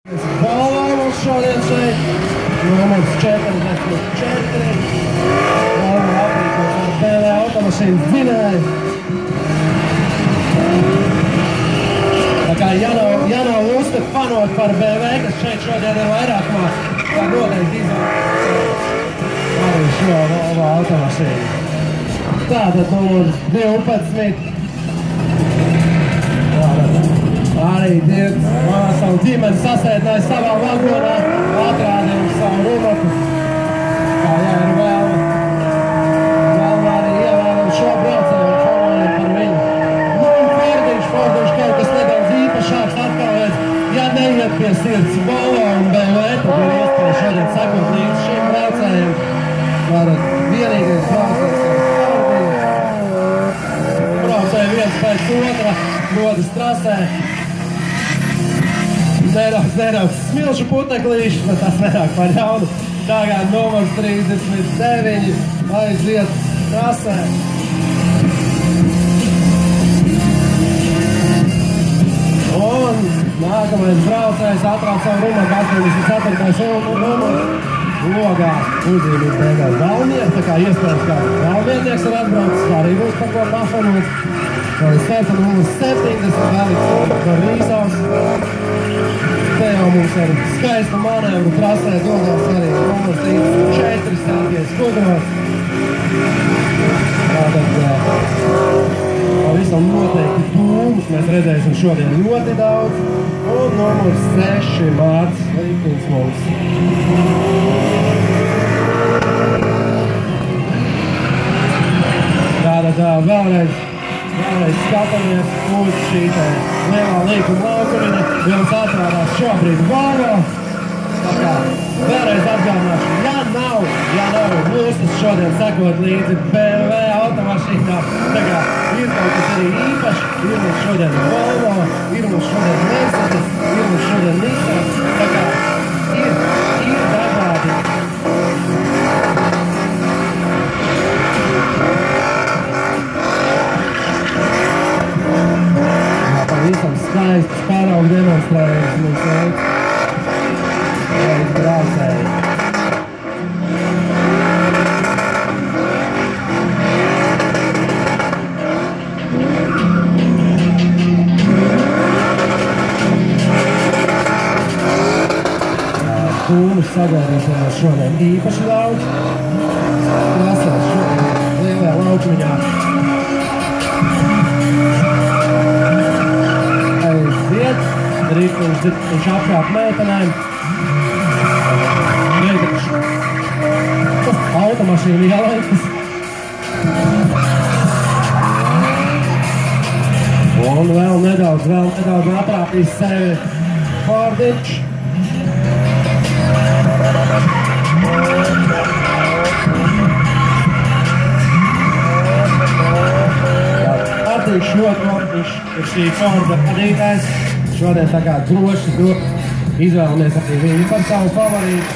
Volvo mums šodien šeit. Numurs 44. Volvo aprīkos ar BMW automašīnas dzinēju. Tā kā ja nav uzskata fanot par BMW, kas šeit šodien ir vairākumā, tā noteikti izvēlēt arī šo Volvo automašīnu. Tātad numurs 12. Arī savu ģimeni sasēdināja savā vagonā, atrādīja savu rumatu. Kā jā, ir vēl arī ievēlam šo braucēju un formulēju par viņu. Nu, un Fordiņš kaut kas nedaudz īpašāks atkal, ja neiet pie sirds Volvo un BMW, tad ir iespēja šodien sekot līdz šim braucējiem. Varat vienīgais braucējs ar Fordiņu. Braucēji viens pēc otra, rodas trasē. Nedaudz smilšu puteklīši, bet tas nenāk par jaunu. Tagad numurs 39 aiziet trasē. Un nākamais braucējs atrād savu rumatu 84. numuru. Logā uzzīmīt beigās Valmieri, tā kā iespējams kā Valmiernieks ir atbraucis, arī būs par ko pafanot. Vēl ir starta numurs 70, vēlīgs par Rīsās. Te jau mums ar skaistu manevru trasē dodās arī numurs 34 Sergejs Kudrovs. Tātad pavisam noteikti tūmus mēs redzēsim šodien ļoti daudz. Un numurs 6 Mārts Līpins mums. Tātad vēlreiz skatāmies uz šī lielā līkuma laukumiņa. Jums atrādās šobrīd Volvo. Tā kā vēlreiz atgādināšu, ja nav mūstas šodien sekot līdzi BMW automašīnām, tā kā ir kaut kas arī īpaši, ir mums šodien Volvo, ir mums šodien Mercedes, ir mums šodien Nissan, tā kā ir dažādi. Visam skaists pāraugu demonstrējums mums veids. Veids braucēji. Tūmus sagaidīsimies šodien īpaši daudz. Krasās šodien lielajā laukumiņā. Viņš apkārt meitenēm. Tas automašīna ielaikas. Un vēl nedaudz atrāpīs sevi Fordiņš. Artīgs Šotvordiņš ir šī Forda vadītājs. Šodien tā kā droši izvēlamies arī viņu par savu favorītu.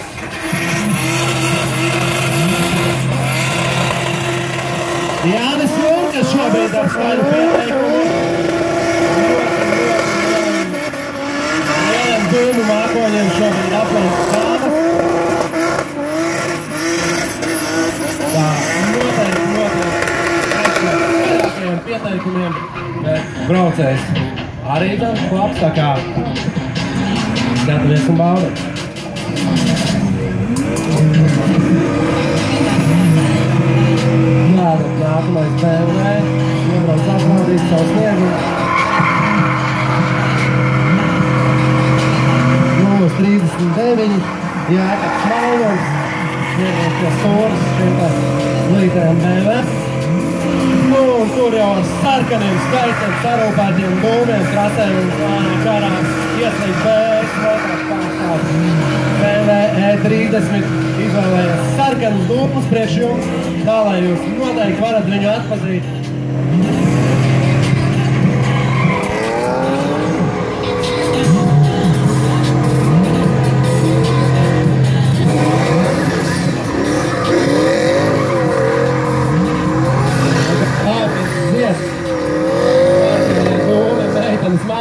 Jānis Junkas šobrīd ar skaidru pieteikumu. Lieliem dūmu mākoņiem šobrīd aplēk kādas. Tā noteikti vairākajiem pieteikumiem, bet braucējs arī gan labs, tā kā skatamies un baudam. Tātad nākamais BMW, iebrauc atbaudīt savu sniegumu. Numurs 39, Jākabs Malmons, iebrauc pie stūras šiem tā līdējiem BMW. Nu, un tur jau ar sarkaniem, skaistiem, sarūpētiem dūmiem trasēm un karām ieslīd BS motors pārstāvs. BMW E30 izvēlējies sarkanus dūmus priekš jums, tā lai jūs noteikti varat viņu atpazīt.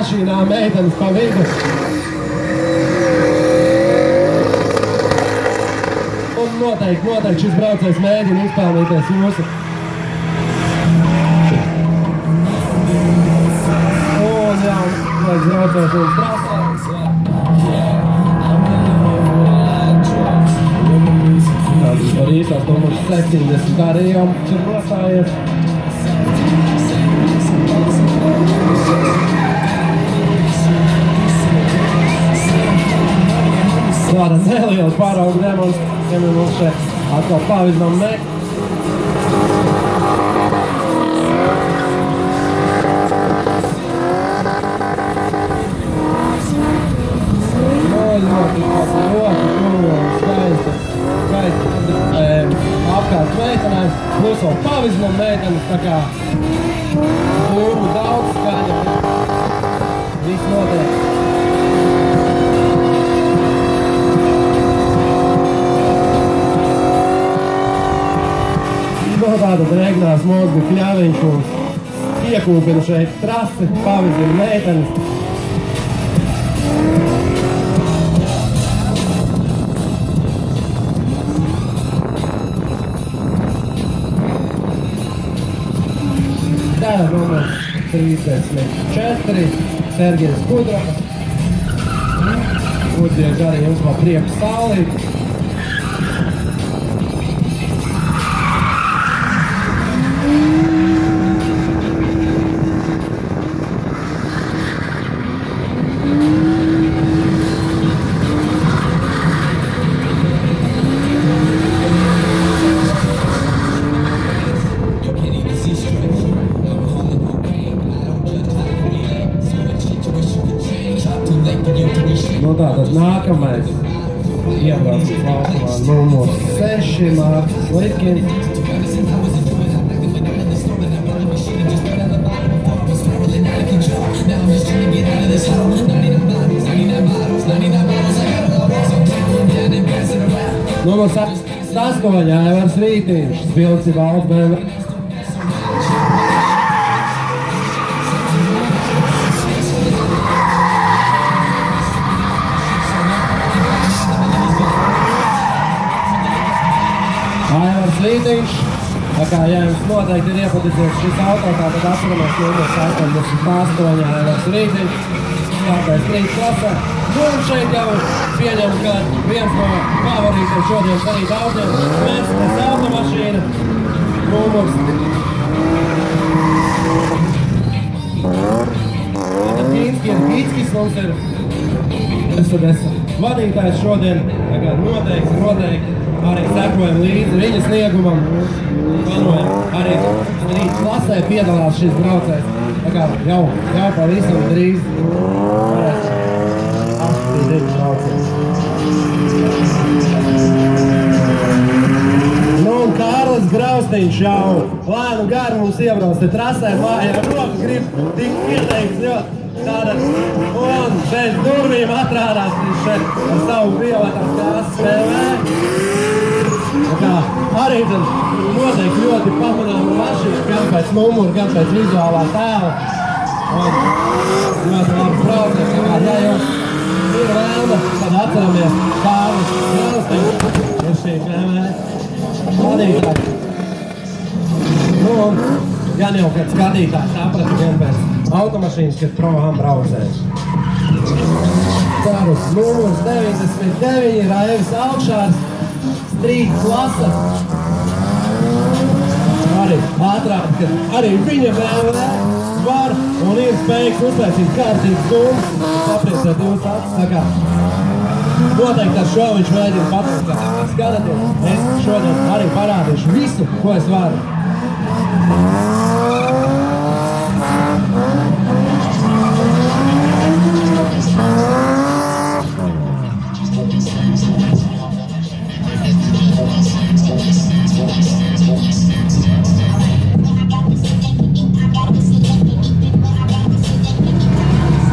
Mašīnā meitenes pa vidu. noteikti šis braucējs mēģina izpelnīties jūsu. Un jau vajag braucēt un trasās. Tātad par īsās numurs 70 arī jau ir braucājies. Tāda neliela pārauga demonstrēšana mums šeit atkal pavizinām mek. Ļoti apkārt meitenēm, plus vēl pavizinām meitenes, tā kā būmu daudz skaņa. Viss notiek. Tātad Regnās Mozga Kļaviņš mums iekūpina šeit trasi, pavizina meitenes. Tātad numurs 34, Sergejs Kudrovs. Udzies arī jums vēl prieku saulīt. Tātad nākamais iebraucis laukumā numurs 6, Mārcis Litkins. Numurs 8, Aivars Rītiņš, spilgts ir valsts BMW. Rītiņš, tā kā ja jums noteikti ir iepaticies šis auto, tātad atceramies numurs 88, Aivars Rītiņš, tāpēc 3 klasē. Un šeit jau pieņem, ka viens no favorītiem šodien arī daudziem Mercedes automašīna, numurs. Tātad Kīckis mums ir Mercedes vadītājs šodien, tagad noteikti. Arī sekojam līdzi viņa sniegumam. Panojam arī 3 klasē piedalās šis braucējs. Tā kā jau pavisam drīz varēs atspīdīt braucējs. Nu un Kārlis Graustiņš jau lēnu garu mums iebrauc te trasē. Māja ar roku grib tik ieteikts ļoti. Tātad, un bez durvīm atrādās viņš šeit ar savu privātās krāsas BMW. Tā kā arī tad noteikti ļoti pamanāma mašīna, gan pēc numura, gan pēc vizuālā tēla. Un ļoti labi braucējs, tā kā ja jums ir vēlme, tad atceramies Kārlis Graustiņš ir šī BMW vadītājs. Nu un gan jau, kad skatītājs saprata vien pēc automašīnas, kad Pro-Am braucējs. Tāpēc numurs 99 ir Aivis Alkšārs, Street klasa. Arī ātrāk, kad arī viņa BMW var un ir spējīgs uztaisīt kārtīgas summas, sapriecēt jūs acis. Tā kā noteikti ar šo viņš mēģina pateikt, ka skatāties, es šodien arī parādīšu visu, ko es varu.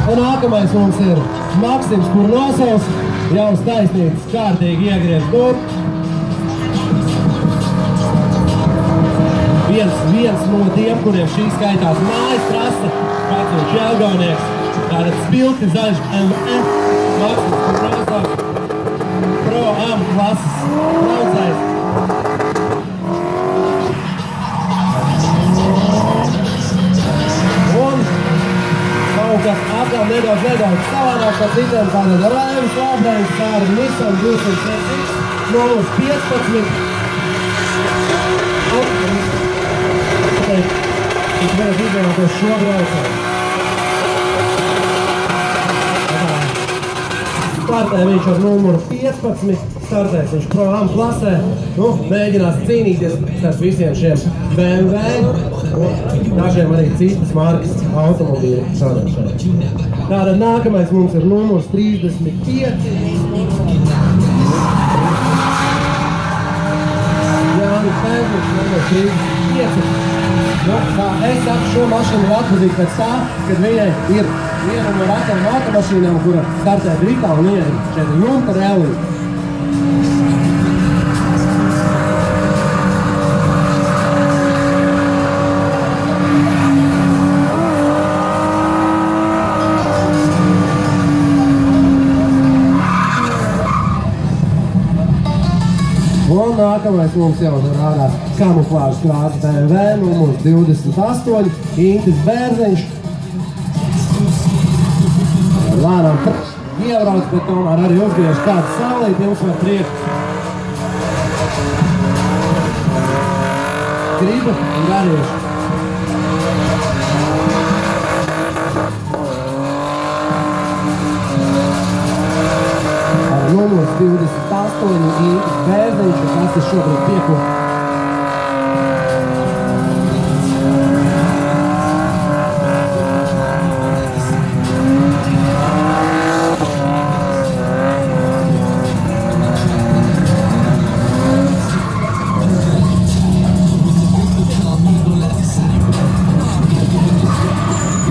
Un nākamais mums ir Maksims Kurnosovs, jau taisnīgs kārtīgi iegriez dur. Viens no tiem, kuriem šī skaitās mājas trase, pats viņš Jelgaunieks, tātad spilti zaļš MF, Maksims Kurnosovs, Pro-Am klases braucējs. par citiem tātad Raivis Lābrēns, kā ar Nissan 200 numurs 15. Jūs varat izvēlēties šo braucēju. Startē viņš ar numuru 15, startēs viņš Pro-Am klasē, mēģinās cīnīties starp visiem šiem BMW, dažiem arī citas markas automobīļi šādiem. Tātad nākamais mums ir numurs 35. Jānis Pēzniks, numurs 35. Es saku, šo mašīnu var atpazīt pēc tā, kad viņai ir viena no retām automašīnām, kura startē Britā, un viņai šeit ir jumta rallija. Un nākamais mums jau rādās kamuflāžas krāsas BMW, numurs 28, Intis Bērziņš. Lēnām ievrauc, bet tomēr arī uzgriež kādu saulīt, jums var priekt. Griba un garieši. Numurs 28, Intis Bērziņš, kas ir šobrīd piekļuvis.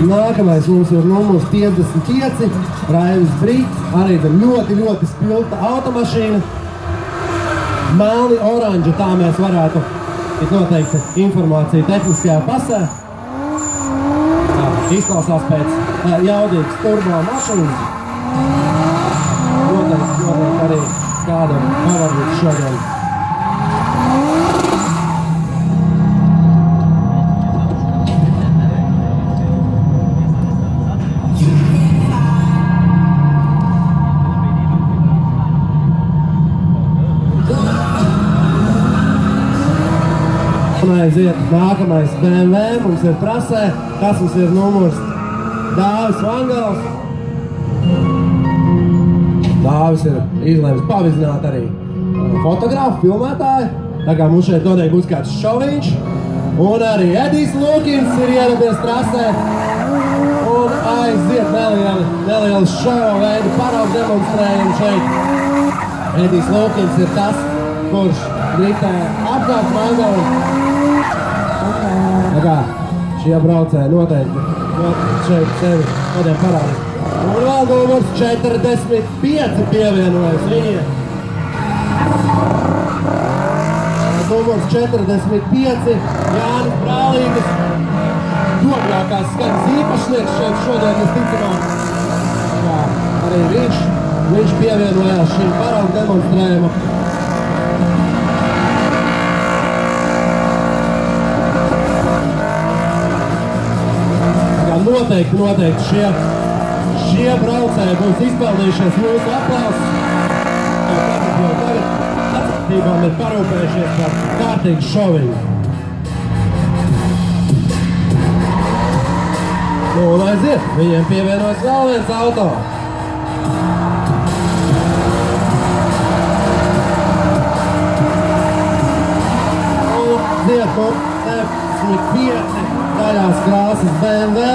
Nākamais mums ir numurs 55, Raivis Brīts, arī ir ļoti spilgta automašīna. Melni oranža, tā mēs varētu noteikti informāciju tehniskajā pasē. Izklausās pēc jaudīgas turbo mašīnas. Noteikti arī kādam pavarīts šodien. Aiziet nākamais BMW, mums ir prasē, tas mums ir numurs Dāvis Vangals. Dāvis ir izlēms pavizināt arī fotografu, filmētāju, tā kā mums šeit noteikti būs kāds šoviņš. Un arī Edijs Lūkins ir ieradies trasē un aiziet nelielu šovu veidu paraugu demonstrējumu šeit. Edijs Lūkins ir tas, kurš Britē apkārt Vangalu. Tā kā šie braucēji noteikti šeit sevi kādiem parādīs. Un vēl numurs 45 pievienojas viņiem. Numurs 45, Jānis Brālītis, dobļākās skaņas īpašnieks šeit šodien, visticamāk. Arī viņš pievienojās šīm paraugu demonstrējumu. Noteikti šie braucēji būs izpildījušies mūsu aplausus. Jau tagad attīstībām ir parūpējušies par kārtīgu šoviņu. Un aiziet, viņiem pievienojas vēl viens auto. Un aiziet, 75 daļās krāsas BMW,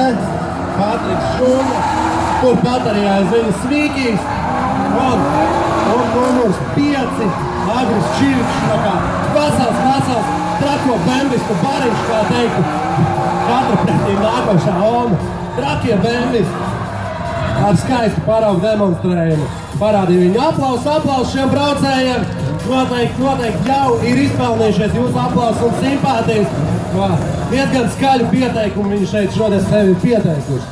Patriks Šuma, kur baterijā aiz viņa svīkīs, un numurs 5, Agris Čirks, tā kā vesels, trako bembistu bariņš, kā teiktu, katra pretī nākošā oma. Trakie bembisti ar skaistu paraugu demonstrējumu. Parādīja viņu aplausu šiem braucējiem. Noteikti jau ir izpelnījušies jūsu aplausu un simpātijas. Diezgan skaļu pieteikumu viņi šeit šodien sevi ir pieteikuši.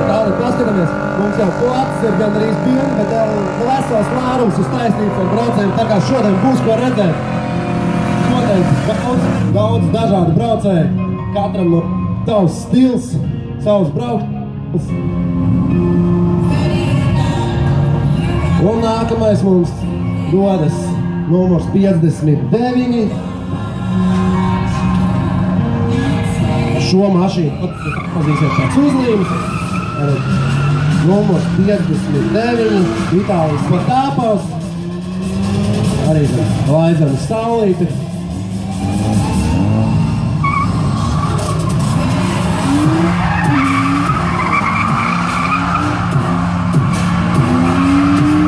Tātad paskatāmies, mums jau plats ir gandrīz pilni, bet vēl vesels sasaistīts ar braucējiem, tā kā šodien būs ko redzēt. Noteikti daudz dažādu braucēju, katram no tavs stils, savs braukšanas. Un nākamais mums dodas numurs 59. Šo mašīnu pazīsiet pēc uzlīmes. Numurs 59, Itālijas Patāpos. Arī laidzami saulīti.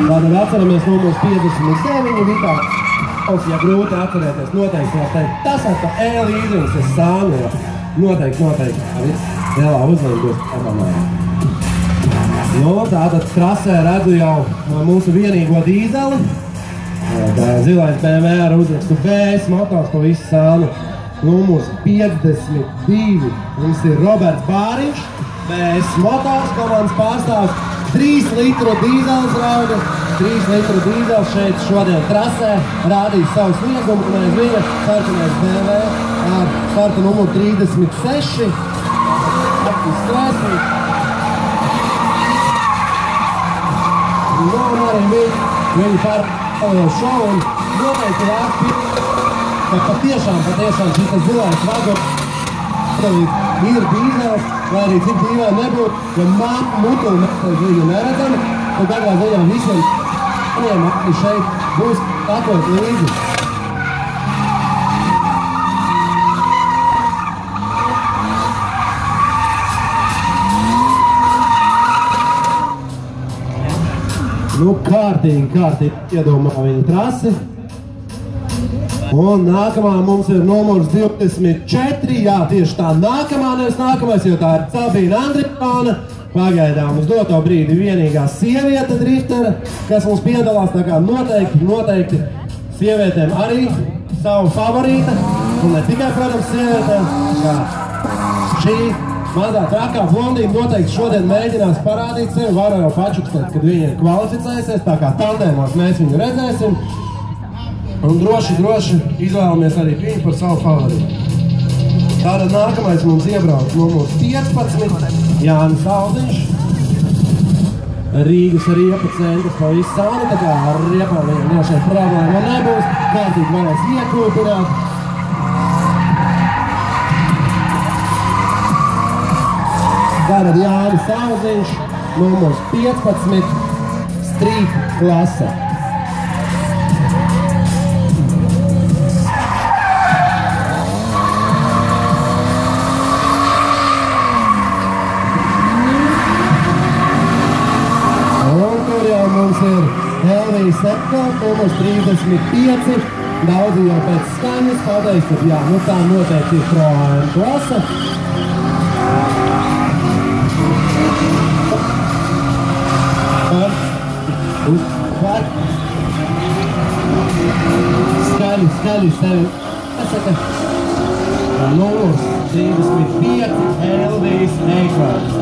Tātad atceramies numurs 59, Itālijas, ja grūti atcerēties, noteikti var teikt, tas ar tā E-līdzenis ir sāni, noteikti, arī lielā uzlīme būs pamanājā. Tātad trasē redzu jau mūsu vienīgo dīzeli. Zilais BMW ar uzrakstu BS motors pa visu sānu. Numurs 52. Mums ir Roberts Bāriņš, BS motors, komandas pārstāvs. 3 litru dīzels rauda, 3 litru dīzels šeit šodien trasē. Rādīs savu sniegumu, un aiz viņa sarkanais BMW ar starta numuru 36. Strēsīt. Un arī viņi pārējo šovu un noteikti vērts, ka patiešām šis zilais vagons ir dīzels, vai arī cik dīvai nebūtu, ja mutu mēs viņu neredzam, tad katrā ziņā visiem šeit būs atkot līdzi. Nu, kārtīgi iedomā viņa trasi. Un nākamā mums ir numurs 24. Jā, tieši tā nākamā, nevis nākamais, jo tā ir Sabīna Andriksone. Pagaidām uz doto brīdi vienīgā sieviete driftere, kas mums piedalās, tā kā noteikti sievietēm arī savu favorīta. Un ne tikai, protams, sievietēm, kā šī mazā trakā blondīna noteikti šodien mēģinās parādīt sevi, varu jau pačukstēt, kad viņa ir kvalificējusies, tā kā tandēmos mēs viņu redzēsim. Un droši izvēlamies arī viņu par savu favorītu. Tātad nākamais mums iebrauc numurs 15, Jānis Aldiņš. Rīgas riepa centrs pa visu sāni, tā kā ar riepām viņam no šeit problēma nebūs, kārtīgi varēs iekūpināt. Tātad Jānis Aldiņš, numurs 15, Street klase. Mums ir Elvijas Sepko, numurs 35. Daudzi jau pēc skaņas pateiks, ka jā, nu tā noteikti ir Pro-AM klase. Skaļi sevi pasaka. Numurs 35, Elvijas Eiklārs.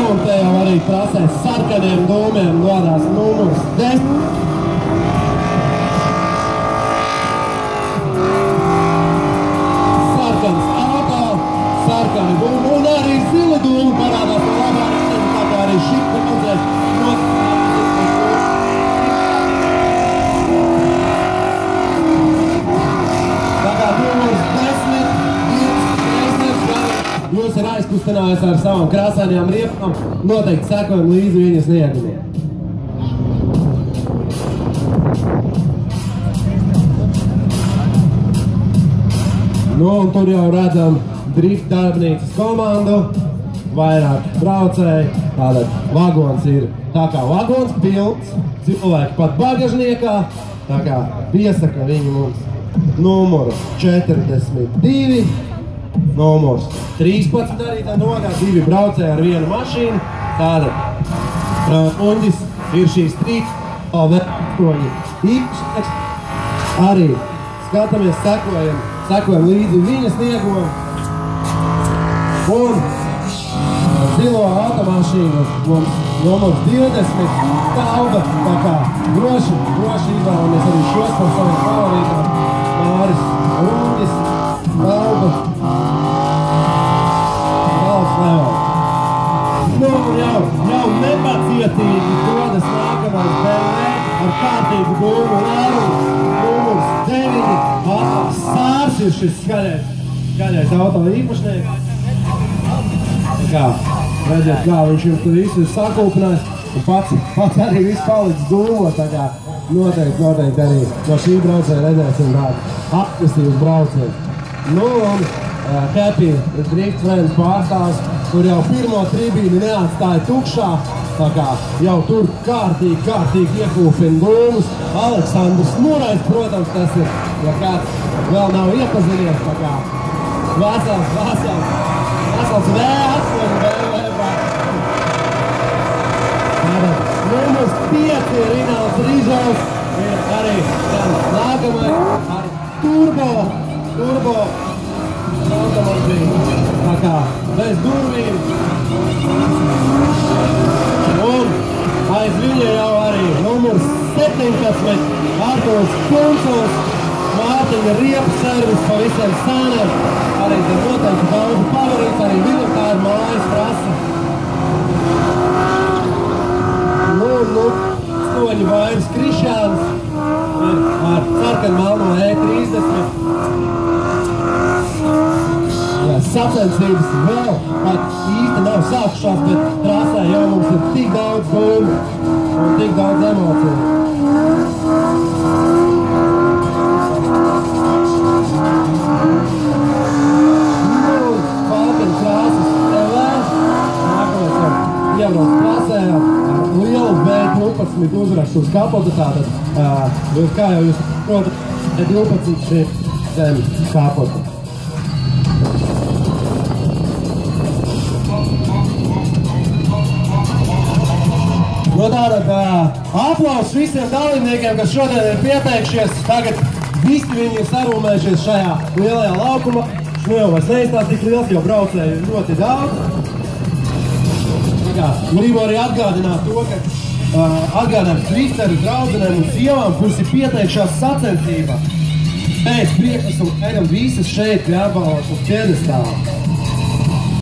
Un te jau arī prasē sarkaniem dūmiem dodās numurs 10. Sarkans auto, sarkani dūmi un arī zili dūmi parādās no labā rītiem, tā kā arī šī redzēt jūs ir aizkustinājis ar savām krāsainajām riepām, noteikti sekojam līdzi viņas sniegumiem. Nu, un tur jau redzam drift darbnīcas komandu, vairāk braucēji, tātad vagons ir tā kā vagons pilns, cilvēki pat bagažniekā, tā kā piesaka viņi mums numuru 42, numurs 13 arī tā nogā, 2 braucēji ar vienu mašīnu, tātad uņģis ir šīs 3 vēl 8 īpašnieks, arī skatāmies, sekojam līdzi viņa sniegumam. Un zilo automašīnu mums numurs 20 Tauba, tā kā droši izvēlamies arī šos par saviem favorītiem. Māris Rungis, Tauba, Valds Leons. Nu, jau nepacietīgi dodas nākamais BMW ar kārtīgu dūmu lērumu. Numurs 9, Atlas Sārs ir šis skaļais auto īpašnieks. Kā, redziet, kā viņš jums tur visu ir sakūpinājis un pats arī viss palicis dūmot, tā kā noteikti arī no šī braucēja redzēsim tādu aktīvas braucēju. Nu, un Happy Drift Friends pārstāvs, tur jau pirmo tribīni neatstāja tukšā, tā kā jau tur kārtīgi iekūpina dūmus. Aleksandrs Murais, protams, tas ir, ja kāds vēl nav iepazinies, tā kā vesels V8 Numurs 5 ir Rinalds Rīžovs, ir arī nākamais ar turbo automašīnu, tā kā bez durvīm. Un aiz viņa jau arī numurs 17 Arturs Kunculs, Mārtiņa riepu servis pavisam sēnēm, arī te noteikti daudz favorīts, arī viņam tā ir mājas prasa. Nu, stoņu vairs Krišjāns ar sarkanu melno E30. Jā, sacensības vēl pat īsti nav sākušās, bet trasē jau mums ir tik daudz dūmu un tik daudz emociju. Falken krāsas TV, nākamais jau iebrauc trasē ar lielu B12 uzrakstu uz kapota, tātad, kā jau jūs protat, B12 šeit zem kapota. No tātad aplausus visiem dalībniekiem, kas šodien ir pieteikšies. Tagad visi viņi ir sarūmējušies šajā lielajā laukumā. Nu jau vairs neizstās tik liels, jo braucēju ir ļoti daudz. Gribu arī atgādināt to, ka atgādināt drifteru draudzenēm un sievām, kuras ir pieteikšās sacensībā. Pēc priekšnesuma ejam visas šeit pie apbalvas uz piedestāla.